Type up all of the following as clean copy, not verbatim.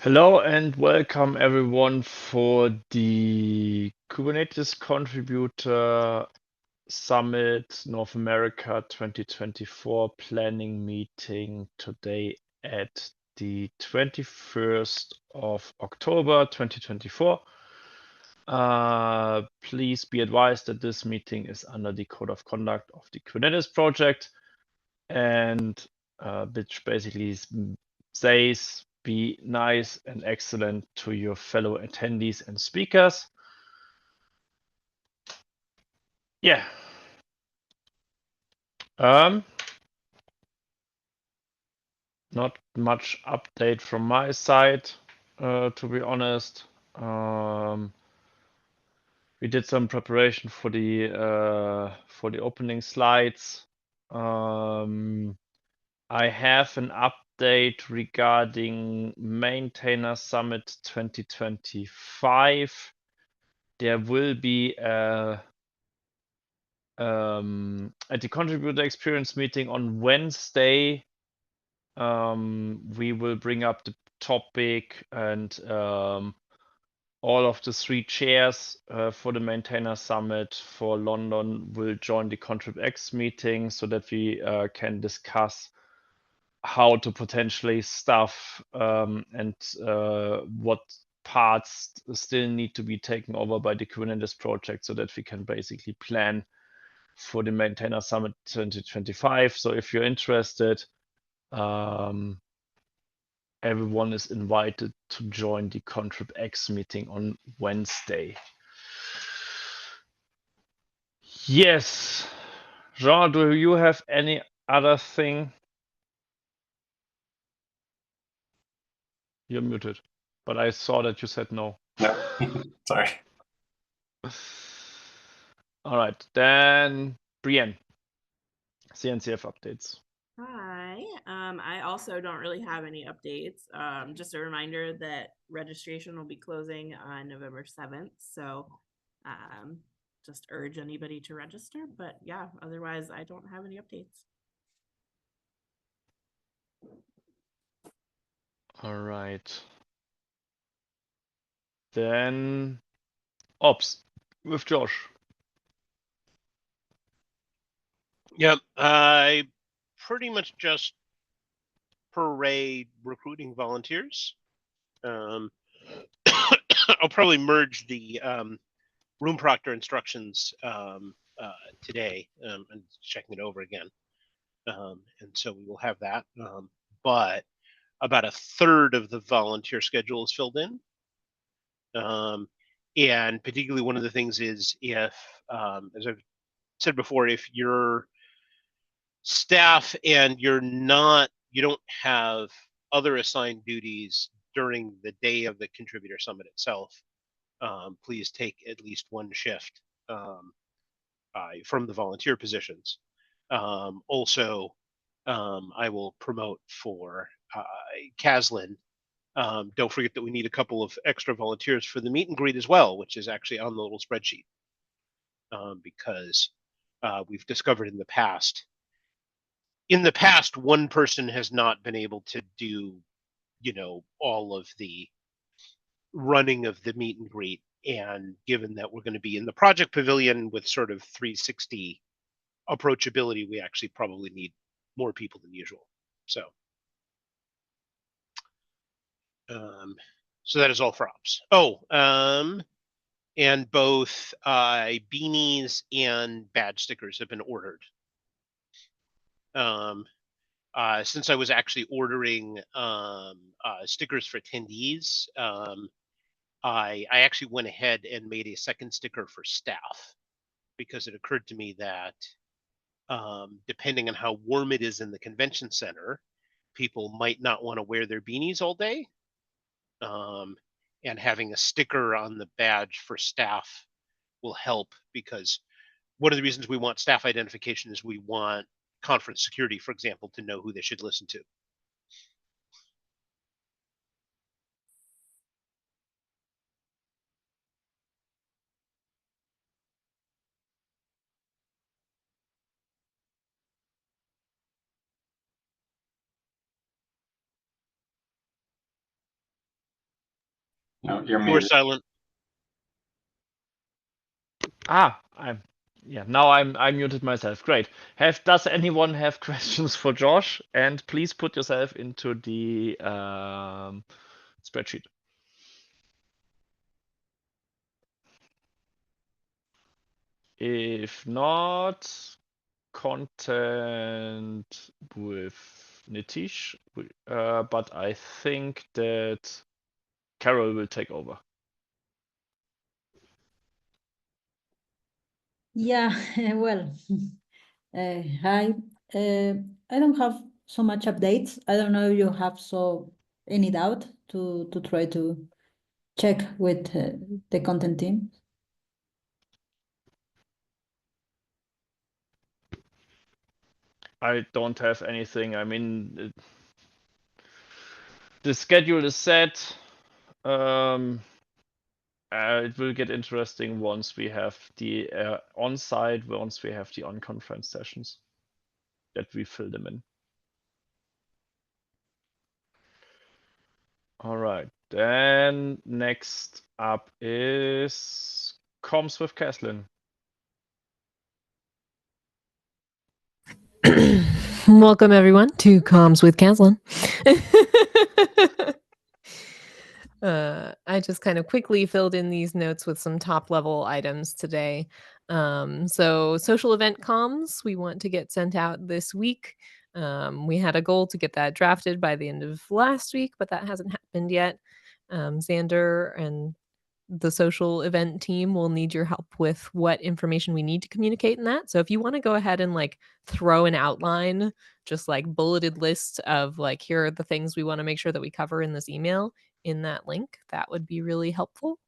Hello and welcome everyone for the Kubernetes Contributor Summit North America 2024 planning meeting today at the 21st of October 2024. Please be advised that this meeting is under the Code of Conduct of the Kubernetes project, and which basically says be nice and excellent to your fellow attendees and speakers. Yeah. Not much update from my side, to be honest. We did some preparation for the opening slides. I have an update regarding Maintainer Summit 2025. There will be at the contributor experience meeting on Wednesday. We will bring up the topic, and all of the 3 chairs for the Maintainer Summit for London will join the ContribX meeting so that we can discuss how to potentially stuff and what parts still need to be taken over by the Kubernetes project so that we can basically plan for the Maintainer Summit 2025. So if you're interested, everyone is invited to join the ContribX meeting on Wednesday. Yes. Jean, do you have any other thing? You're muted, but I saw that you said no. No, sorry. All right, then Brienne, CNCF updates. Hi. I also don't really have any updates. Just a reminder that registration will be closing on November 7th. So just urge anybody to register. But yeah, otherwise, I don't have any updates. All right. Then Ops with Josh. Yep, I pretty much just parade recruiting volunteers. I'll probably merge the room proctor instructions today and checking it over again. And so we will have that. But about a third of the volunteer schedule is filled in. And particularly one of the things is if, as I've said before, if you're staff and you don't have other assigned duties during the day of the contributor summit itself, please take at least one shift from the volunteer positions. Also, I will promote for Caslin. Don't forget that we need a couple of extra volunteers for the meet and greet as well, which is actually on the little spreadsheet, because we've discovered in the past, one person has not been able to do, all of the running of the meet and greet. And given that we're going to be in the project pavilion with sort of 360 approachability, we actually probably need more people than usual. So that is all for ops. And both beanies and badge stickers have been ordered. Since I was actually ordering stickers for attendees, I actually went ahead and made a second sticker for staff, because it occurred to me that depending on how warm it is in the convention center, people might not want to wear their beanies all day. And having a sticker on the badge for staff will help, because one of the reasons we want staff identification is we want conference security, for example, to know who they should listen to. No, you're You were muted. silent. Now I muted myself. Great. Does anyone have questions for Josh? And please put yourself into the spreadsheet. If not, content with Nitish, but I think that Carol will take over. Yeah, well, hi. I don't have so much updates. I don't know if you have any doubt to try to check with the content team. I don't have anything. I mean, the schedule is set. It will get interesting once we have the on-site, once we have the on-conference sessions, that we fill them in. All right, then next up is comms with Kathleen. Welcome everyone to Comms with Caslin. I just kind of quickly filled in these notes with some top level items today. So social event comms, we want to get sent out this week. We had a goal to get that drafted by the end of last week, but that hasn't happened yet. Xander and the social event team will need your help with what information we need to communicate in that. So if you want to go ahead and like throw an outline, just like bulleted list of like, here are the things we want to make sure that we cover in this email in that link, that would be really helpful.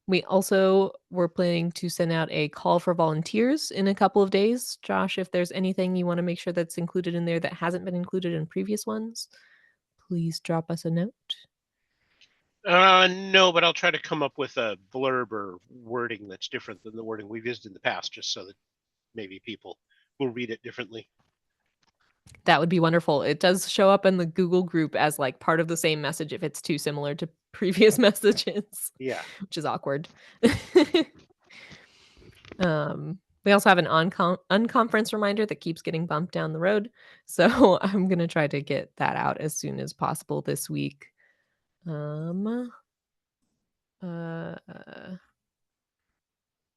We also were planning to send out a call for volunteers in a couple of days. Josh, if there's anything you want to make sure that's included in there that hasn't been included in previous ones, please drop us a note. No, but I'll try to come up with a blurb or wording that's different than the wording we've used in the past, just so that maybe people will read it differently. That would be wonderful. It does show up in the Google group as like part of the same message if it's too similar to previous messages. Yeah. Which is awkward. We also have an unconference reminder that keeps getting bumped down the road. So I'm going to try to get that out as soon as possible this week.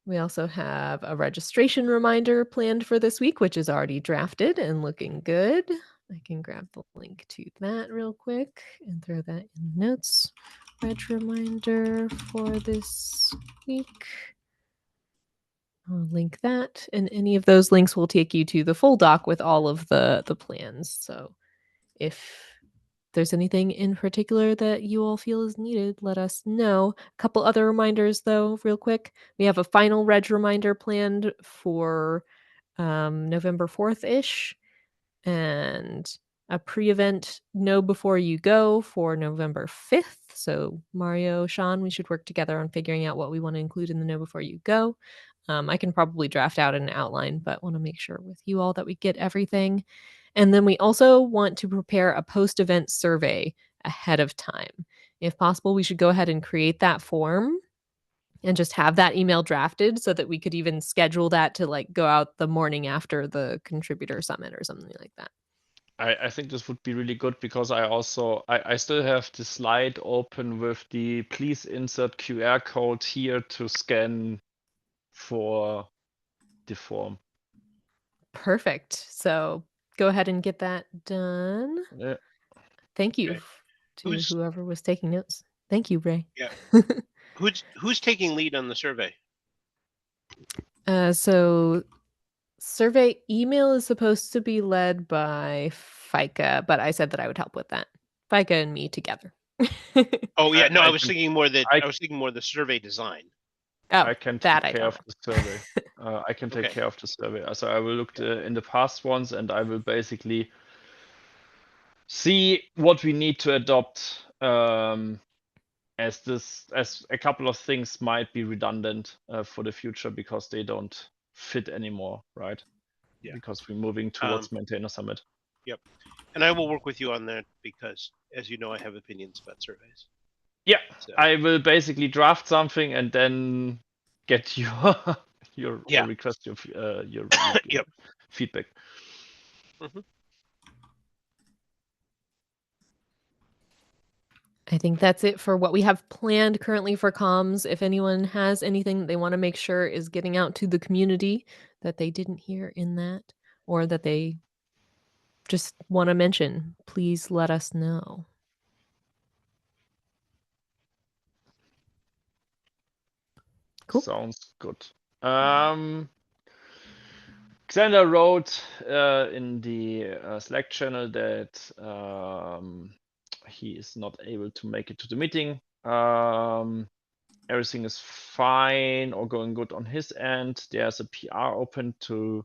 We also have a registration reminder planned for this week, which is already drafted and looking good. I can grab the link to that real quick and throw that in the notes. Reg reminder for this week. I'll link that, and any of those links will take you to the full doc with all of the plans. So if there's anything in particular that you all feel is needed, let us know. A couple other reminders, though, real quick. We have a final reg reminder planned for November 4th-ish, and a pre-event Know Before You Go for November 5th. So Mario, Sean, we should work together on figuring out what we want to include in the Know Before You Go. I can probably draft out an outline, but want to make sure with you all that we get everything. And then we also want to prepare a post-event survey ahead of time. If possible, we should go ahead and create that form and just have that email drafted so that we could even schedule that to like go out the morning after the contributor summit or something like that. I think this would be really good because I still have the slide open with the please insert QR code here to scan for the form. Perfect. So go ahead and get that done. Yeah. Thank you Okay. to whoever was taking notes. Thank you, Ray. Yeah. Who's taking lead on the survey? So survey email is supposed to be led by FICA, but I said that I would help with that. FICA and me together. Oh yeah, no, I was can- thinking more that I- I was thinking more the survey design. Oh, I can that take I care don't of the survey. I can take Okay. care of the survey. So I will look in the past ones, and I will basically see what we need to adopt. As a couple of things might be redundant for the future because they don't fit anymore, right? Yeah. Because we're moving towards Maintainer Summit. Yep. And I will work with you on that because, as you know, I have opinions about surveys. Yeah, So, I will basically draft something and then get your Yeah. or request your Yep. feedback. Mhm. I think that's it for what we have planned currently for comms. If anyone has anything they want to make sure is getting out to the community that they didn't hear in that, or that they just want to mention, please let us know. Cool. Sounds good. Xander wrote in the Slack channel that he is not able to make it to the meeting. Everything is fine or going good on his end. There's a PR open to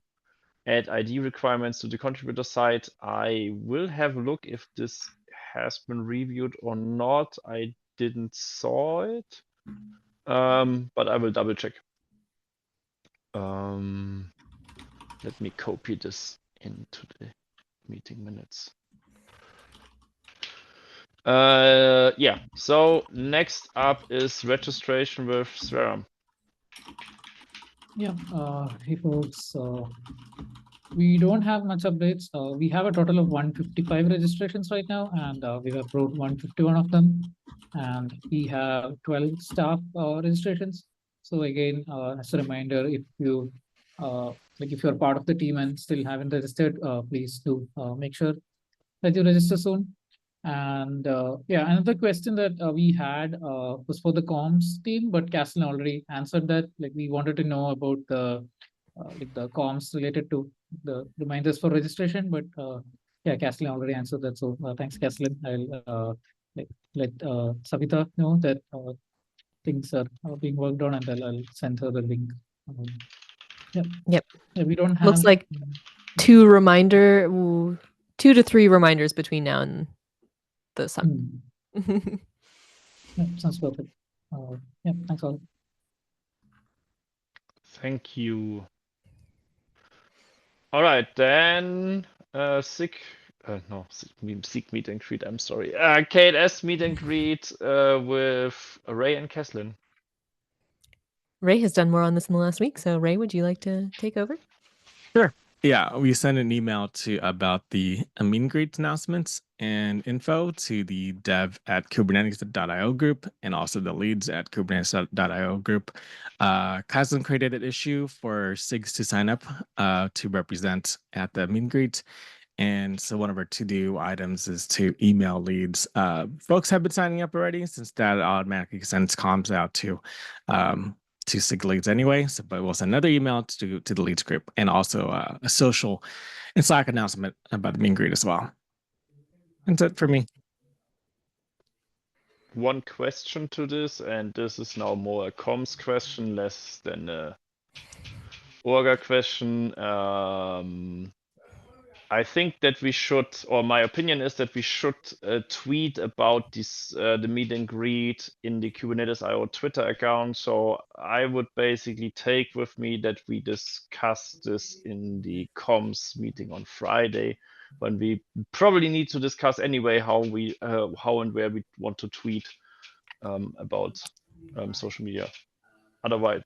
add ID requirements to the contributor side. I will have a look if this has been reviewed or not. I didn't saw it, but I will double check. Let me copy this into the meeting minutes. Yeah, so next up is registration with Sveram. Yeah, hey folks, we don't have much updates. We have a total of 155 registrations right now, and we've approved 151 of them. And we have 12 staff registrations. So again, as a reminder, if you if you're part of the team and still haven't registered, please do make sure that you register soon. And yeah, another question that we had was for the comms team, but Castle already answered that. Like, we wanted to know about the comms related to the reminders for registration, but yeah, Castle already answered that. So thanks, Castle. I'll let Savita know that things are being worked on, and I'll send her the link. Yeah. Yep. Yeah, we don't have. Looks like 2 to 3 reminders between now and the summit. Yeah, sounds perfect. Yeah, thanks all. Thank you. All right, then SIG meet and greet. I'm sorry. KLS meet and greet with Ray and Keslin. Ray has done more on this in the last week, so Ray, would you like to take over? Sure. Yeah, we sent an email about the meet and greet announcements and info to the dev at Kubernetes.io group and also the leads at Kubernetes.io group. Kaslin created an issue for SIGs to sign up to represent at the meet and greet. And so one of our to-do items is to email leads. Folks have been signing up already, since that automatically sends comms out to SIG leads anyway. So, but we'll send another email to the leads group, and also a social and Slack announcement about the meet and greet as well. That's it for me. One question to this, and this is now more a comms question, less than a Orga question. I think that we should, or my opinion is that we should tweet about this the meet and greet in the Kubernetes.io Twitter account. So I would basically take with me that we discuss this in the comms meeting on Friday, when we probably need to discuss anyway how and where we want to tweet about social media. Otherwise,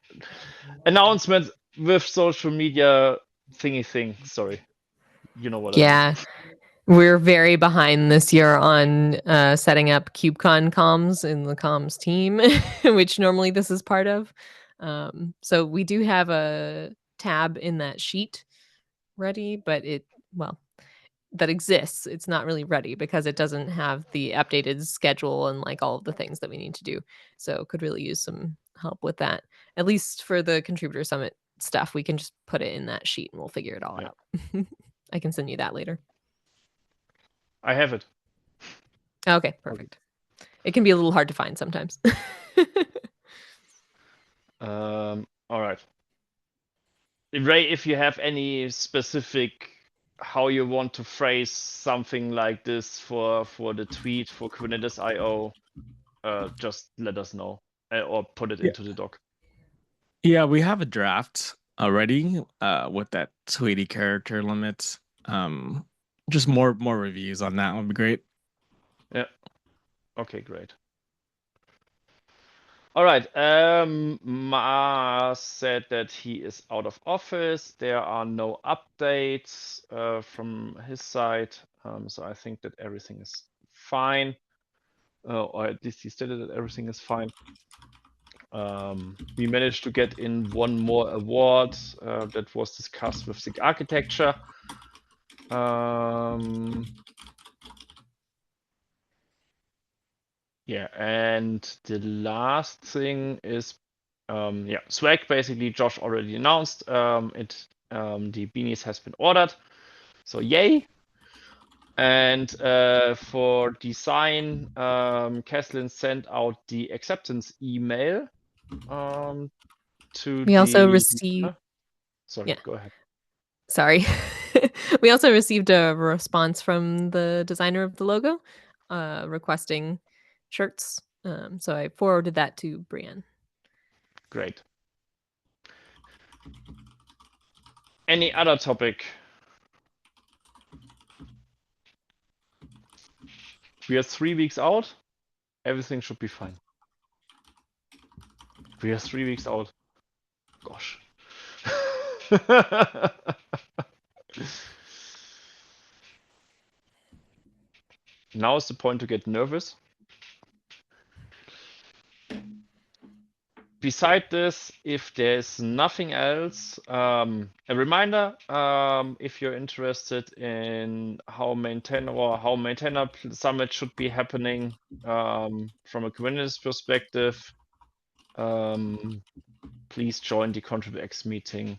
announcements with social media thing. Sorry. You know what I mean. We're very behind this year on setting up KubeCon comms in the comms team, which normally this is part of. So we do have a tab in that sheet ready, but that exists. It's not really ready because it doesn't have the updated schedule and like all of the things that we need to do. So could really use some help with that. At least for the contributor summit stuff, we can just put it in that sheet and we'll figure it all out. I can send you that later. I have it. Okay, perfect. It can be a little hard to find sometimes. All right. Ray, if you have any specific how you want to phrase something like this for the tweet for Kubernetes.io, just let us know or put it into the doc. Yeah, we have a draft already with that 280 character limit. Just more reviews on that would be great. Yeah. Okay, great. All right. Ma said that he is out of office. There are no updates from his side. So I think that everything is fine. Or at least he stated that everything is fine. We managed to get in one more award that was discussed with SIG Architecture. Yeah, and the last thing is, yeah, swag. Basically, Josh already announced the beanies has been ordered, so yay. And for design, Keslin sent out the acceptance email to We also the. received. Sorry, Yeah. go ahead. Sorry. We also received a response from the designer of the logo requesting shirts. So I forwarded that to Brian. Great. Any other topic? We are 3 weeks out. Everything should be fine. We are 3 weeks out. Gosh. Now is the point to get nervous. Beside this, if there's nothing else, a reminder, if you're interested in how maintainer summit should be happening from a Kubernetes perspective, please join the Contrib X meeting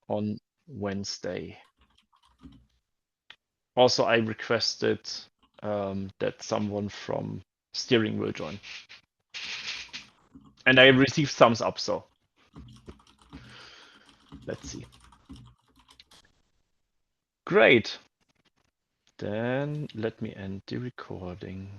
on Wednesday. Also, I requested that someone from steering will join. And I received thumbs up, so let's see. Great. Then let me end the recording.